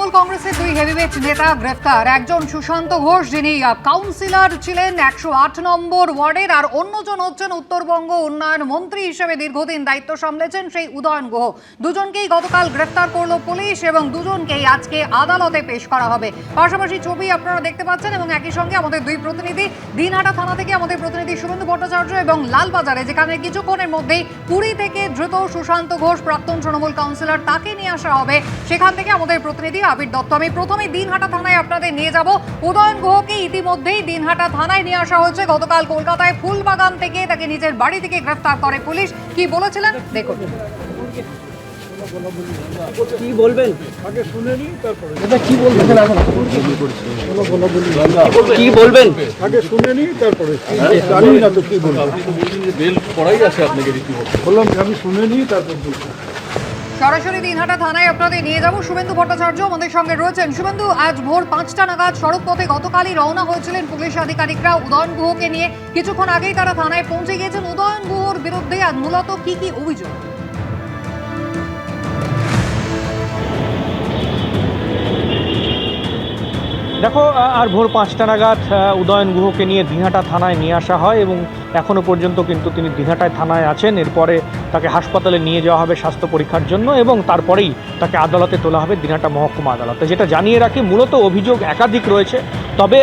তৃণমূল কংগ্রেসের দুই হেভিওয়েট নেতা গ্রেফতার। একজন সুশান্ত ঘোষ, যিনি কাউন্সিলর ছিলেন 108 নম্বর ওয়ার্ডের, আর অন্যজন হচ্ছেন উত্তরবঙ্গ উন্নয়ন মন্ত্রী হিসেবে দীর্ঘদিন দায়িত্ব সামলেছেন সেই উদয়ন গুহ। দুজনকেই গতকাল গ্রেফতার করলো পুলিশ এবং দুজনকেই আজকে আদালতে পেশ করা হবে। পাশাপাশি ছবি আপনারা দেখতে পাচ্ছেন এবং একই সঙ্গে আমাদের দুই প্রতিনিধি, দিনহাটা থানা থেকে আমাদের প্রতিনিধি শুভেন্দু ভট্টাচার্য এবং লালবাজারে, যেখানে কিছুক্ষণের মধ্যেই পুরী থেকে ধৃত সুশান্ত ঘোষ, প্রাক্তন তৃণমূল কাউন্সিলর, তাকে নিয়ে আসা হবে। সেখান থেকে আমাদের প্রতিনিধি আবির দত্ত। আমি প্রথমে দিনহাটা থানায় আপনাদের নিয়ে যাব। উদয়ন গুহকে ইতিমধ্যেই দিনহাটা থানায় নিয়ে আসা হয়েছে। গতকাল কলকাতায় ফুলবাগান থেকে তাকে নিজের বাড়ি থেকে গ্রেফতার করে পুলিশ। কি বলেছিলেন দেখুন। কি বলবেন আগে শুনে নি, তারপরে এটা কি বলবেন কি বলবেন আগে শুনে নি, তারপরে জানি না তো কি বলবেন। বেল পড়াই আছে আপনাকে রীতিমতো বললাম আমি শুনে নি, তারপর বলছি। সরাসরি দিনহাটা থানায় আপনাদের নিয়ে যাব। শুভেন্দু ভট্টাচার্য আমাদের সঙ্গে রয়েছেন। শুভেন্দু, আজ ভোর 5টা নাগাদ সড়ক পথে গতকালই রওনা হয়েছিলেন পুলিশ আধিকারিকরা উদয়ন গুহকে নিয়ে। কিছুক্ষণ আগেই তারা থানায় পৌঁছে গিয়েছেন। উদয়ন গুহর বিরুদ্ধে আজ মূলত কি কি অভিযোগ? দেখো, আর ভোর 5টা নাগাদ উদয়ন গুহকে নিয়ে দিনহাটা থানায় নিয়ে আসা হয় এবং এখনও পর্যন্ত কিন্তু তিনি দিনহাটায় থানায় আছেন। এরপরে তাকে হাসপাতালে নিয়ে যাওয়া হবে স্বাস্থ্য পরীক্ষার জন্য এবং তারপরেই তাকে আদালতে তোলা হবে দিনহাটা মহকুমা আদালতে। যেটা জানিয়ে রাখি, মূলত অভিযোগ একাধিক রয়েছে। তবে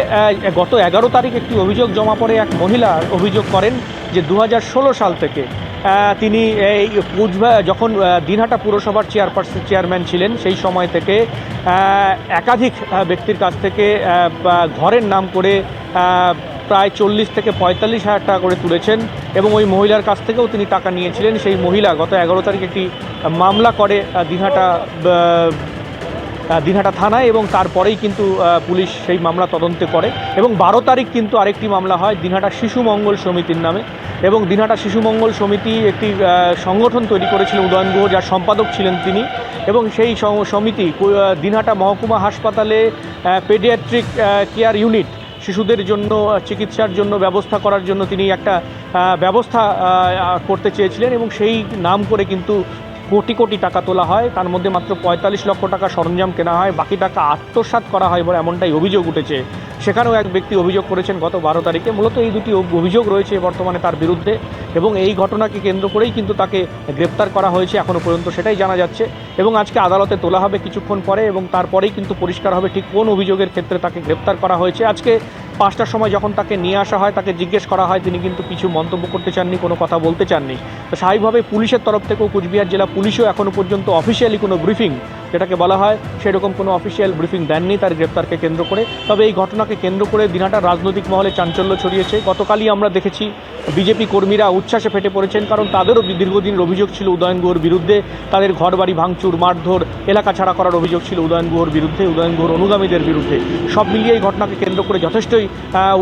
গত 11 তারিখ একটি অভিযোগ জমা পড়ে। এক মহিলা অভিযোগ করেন যে 2016 সাল থেকে তিনি এই যখন দিনহাটা পুরসভার চেয়ারম্যান ছিলেন, সেই সময় থেকে একাধিক ব্যক্তির কাছ থেকে ঘরের নাম করে প্রায় 40 থেকে 45 হাজার টাকা করে তুলেছেন এবং ওই মহিলার কাছ থেকেও তিনি টাকা নিয়েছিলেন। সেই মহিলা গত 11 তারিখ একটি মামলা করে দিনহাটা থানায় এবং তারপরেই কিন্তু পুলিশ সেই মামলা তদন্ত করে এবং 12 তারিখ কিন্তু আরেকটি মামলা হয় দিনহাটা শিশু মঙ্গল সমিতির নামে। এবং দিনহাটা শিশু মঙ্গল সমিতি একটি সংগঠন তৈরি করেছিলেন উদয়ন গুহ, যার সম্পাদক ছিলেন তিনি। এবং সেই সমিতি দিনহাটা মহকুমা হাসপাতালে পেডিয়াট্রিক কেয়ার ইউনিট, শিশুদের জন্য চিকিৎসার জন্য ব্যবস্থা করার জন্য তিনি একটা ব্যবস্থা করতে চেয়েছিলেন এবং সেই নাম করে কিন্তু কোটি কোটি টাকা তোলা হয়। তার মধ্যে মাত্র 45 লক্ষ টাকা সরঞ্জাম কেনা হয়, বাকি টাকা আত্মসাৎ করা হয় বলে এমনটাই অভিযোগ উঠেছে। সেখানেও এক ব্যক্তি অভিযোগ করেছেন গত 12 তারিখে। মূলত এই দুটি অভিযোগ রয়েছে বর্তমানে তার বিরুদ্ধে এবং এই ঘটনাকে কেন্দ্র করেই কিন্তু তাকে গ্রেপ্তার করা হয়েছে এখনও পর্যন্ত, সেটাই জানা যাচ্ছে। এবং আজকে আদালতে তোলা হবে কিছুক্ষণ পরে এবং তারপরেই কিন্তু পরিষ্কার হবে ঠিক কোন অভিযোগের ক্ষেত্রে তাকে গ্রেপ্তার করা হয়েছে। আজকে 5টার সময় যখন তাকে নিয়ে আসা হয়, তাকে জিজ্ঞেস করা হয়, তিনি কিন্তু কিছু মন্তব্য করতে চাননি, কোনো কথা বলতে চাননি। তো স্বাভাবিকভাবে পুলিশের তরফ থেকেও কুচবিহার জেলা পুলিশও এখনও পর্যন্ত অফিসিয়ালি কোনো ব্রিফিং, যেটাকে বলা হয়, সেরকম কোনো অফিসিয়াল ব্রিফিং দেননি তার গ্রেপ্তারকে কেন্দ্র করে। তবে এই ঘটনাকে কেন্দ্র করে দিনহাটার রাজনৈতিক মহলে চাঞ্চল্য ছড়িয়েছে। গতকালই আমরা দেখেছি বিজেপি কর্মীরা উচ্ছ্বাসে ফেটে পড়েছেন, কারণ তাদেরও দীর্ঘদিনের অভিযোগ ছিল উদয়ন গুহর বিরুদ্ধে। তাদের ঘরবাড়ি ভাঙচুর, মারধর, এলাকা ছাড়া করার অভিযোগ ছিল উদয়ন গুহর বিরুদ্ধে, উদয়ন গুহর অনুগামীদের বিরুদ্ধে। সব মিলিয়ে এই ঘটনাকে কেন্দ্র করে যথেষ্টই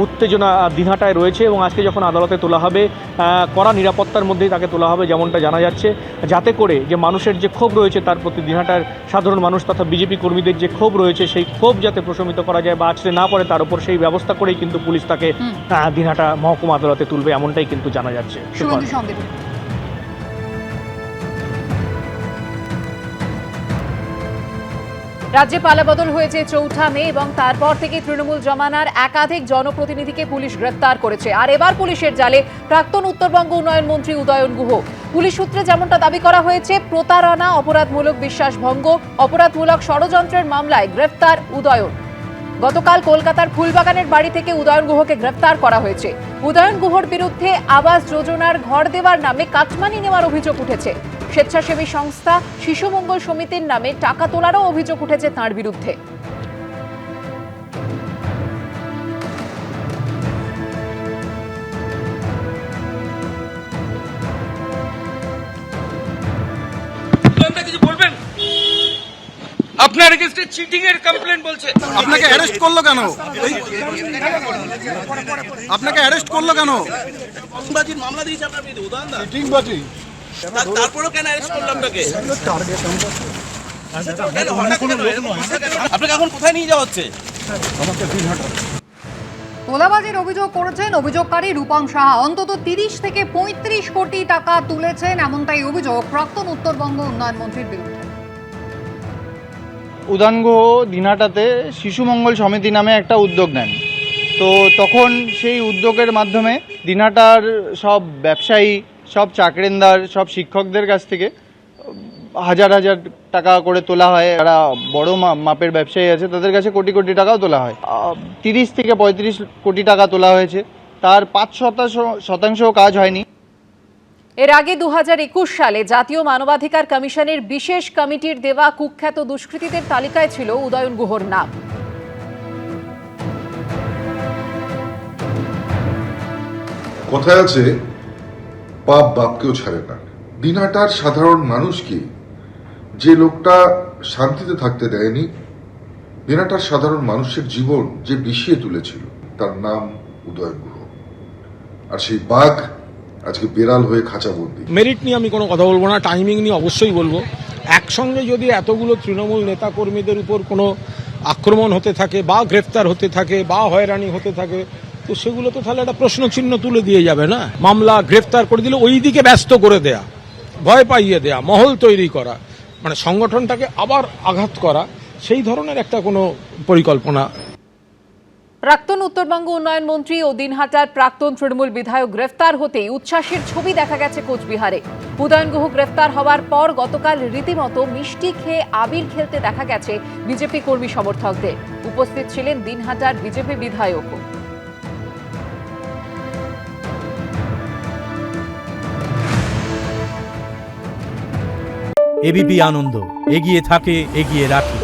উত্তেজনা দিনহাটায় রয়েছে এবং আজকে যখন আদালতে তোলা হবে, কড়া নিরাপত্তার মধ্যেই তাকে তোলা হবে যেমনটা জানা যাচ্ছে, যাতে করে যে মানুষের যে ক্ষোভ রয়েছে তার প্রতি, দিনহাটার সাধারণ মানুষ তথা বিজেপি কর্মীদের যে ক্ষোভ রয়েছে, সেই ক্ষোভ যাতে প্রশমিত করা যায় বা আছড়ে না পড়ে তার উপর, সেই ব্যবস্থা করেই কিন্তু পুলিশ তাকে দিনহাটা মহকুমা আদালতে তুলবে এমনটাই কিন্তু জানা যাচ্ছে। রাজ্যে পালাবদল হয়েছে 4 মে এবং তারপর থেকে তৃণমূল জমানার একাধিক জনপ্রতিনিধিকে পুলিশ গ্রেফতার করেছে। আর এবার পুলিশের জালে প্রাক্তন উত্তরবঙ্গ উন্নয়ন মন্ত্রী উদয়ন গুহ। পুলিশ সূত্রে যেমনটা দাবি করা হয়েছে, প্রতারণা, অপরাধমূলক বিশ্বাসভঙ্গ, অপরাধমূলক ষড়যন্ত্রের মামলায় গ্রেফতার উদয়ন। গতকাল কলকাতার ফুলবাগানের বাড়ি থেকে উদয়ন গুহকে গ্রেফতার করা হয়েছে। উদয়ন গুহর বিরুদ্ধে আবাস যোজনার ঘর দেওয়ার নামে কাটমানি নেওয়ার অভিযোগ উঠেছে। স্বেচ্ছাসেবী সংস্থা শিশু মঙ্গল সমিতির নামে টাকা তোলারও অভিযোগ উঠেছে তাঁর বিরুদ্ধে। আপনার এগেইনস্টে চিটিং এর কমপ্লেইন বলছে। আপনাকে অ্যারেস্ট করলো কেন? আপনাকে অ্যারেস্ট করলো কেন? চিটিংবাজির মামলা দিয়েছে আপনার বিরুদ্ধে উদাহরণ দাও। চিটিংবাজি? তারপরেও কেন অ্যারেস্ট করলো আপনাকে? আপনাকে এখন কোথায় নিয়ে যাওয়া হচ্ছে? তোলাবাজির অভিযোগ করেছেন অভিযোগকারী রূপম সাহা। অন্তত 30 থেকে 35 কোটি টাকা তুলেছেন এমনটাই অভিযোগ প্রাক্তন উত্তরবঙ্গ উন্নয়ন মন্ত্রীর বিরুদ্ধে। উদয়ন গুহ দিনহাটাতে শিশু মঙ্গল সমিতি নামে একটা উদ্যোগ নেন। তো তখন সেই উদ্যোগের মাধ্যমে দিনহাটার সব ব্যবসায়ী, সব চাকরিন্দার, সব শিক্ষকদের কাছ থেকে হাজার হাজার টাকা করে তোলা হয়। যারা বড় মাপের ব্যবসায়ী আছে তাদের কাছে কোটি কোটি টাকাও তোলা হয়। 30 থেকে 35 কোটি টাকা তোলা হয়েছে, তার 5% কাজ হয়নি। এর আগে 2021 সালে জাতীয় মানবাধিকার কমিশনের বিশেষ কমিটির দেওয়া কুখ্যাত দুষ্কৃতীদের তালিকায় ছিল উদয়ন গুহর নাম। কথায় আছে, পাপ বাপকেও ছাড়ে না। দিনহাটার সাধারণ মানুষকে যে লোকটা শান্তিতে থাকতে দেয়নি, দিনহাটার সাধারণ মানুষের জীবন যে বিষিয়ে তুলেছিল, তার নাম উদয়ন গুহ। আর সেই বাঘ আজকে বেড়াল হয়ে খাঁচাবন্দি। মেরিট নিয়ে আমি কোনো কথা বলবো না, টাইমিং নিয়ে অবশ্যই বলবো। একসঙ্গে যদি এতগুলো তৃণমূল নেতাকর্মীদের উপর কোনো আক্রমণ হতে থাকে বা গ্রেফতার হতে থাকে বা হয়রানি হতে থাকে, তো সেগুলো তো তাহলে একটা প্রশ্নচিহ্ন তুলে দিয়ে যাবে না। মামলা গ্রেফতার করে দিলে ওই দিকে ব্যস্ত করে দেয়া, ভয় পাইয়ে দেয়া, মহল তৈরি করা, মানে সংগঠনটাকে আবার আঘাত করা, সেই ধরনের একটা কোনো পরিকল্পনা। প্রাক্তন উত্তরবঙ্গ উন্নয়ন মন্ত্রী ও দিনহাটার প্রাক্তন তৃণমূল বিধায়ক গ্রেফতার হতেই উচ্ছ্বাসের ছবি দেখা গেছে কোচবিহারে। উদয়ন গুহ গ্রেফতার হওয়ার পর গতকাল রীতিমতো মিষ্টি খেয়ে আবির খেলতে দেখা গেছে বিজেপি কর্মী সমর্থকদের। উপস্থিত ছিলেন দিনহাটার বিজেপি বিধায়কও। এবিপি আনন্দ, এগিয়ে থাকে, এগিয়ে রাখে।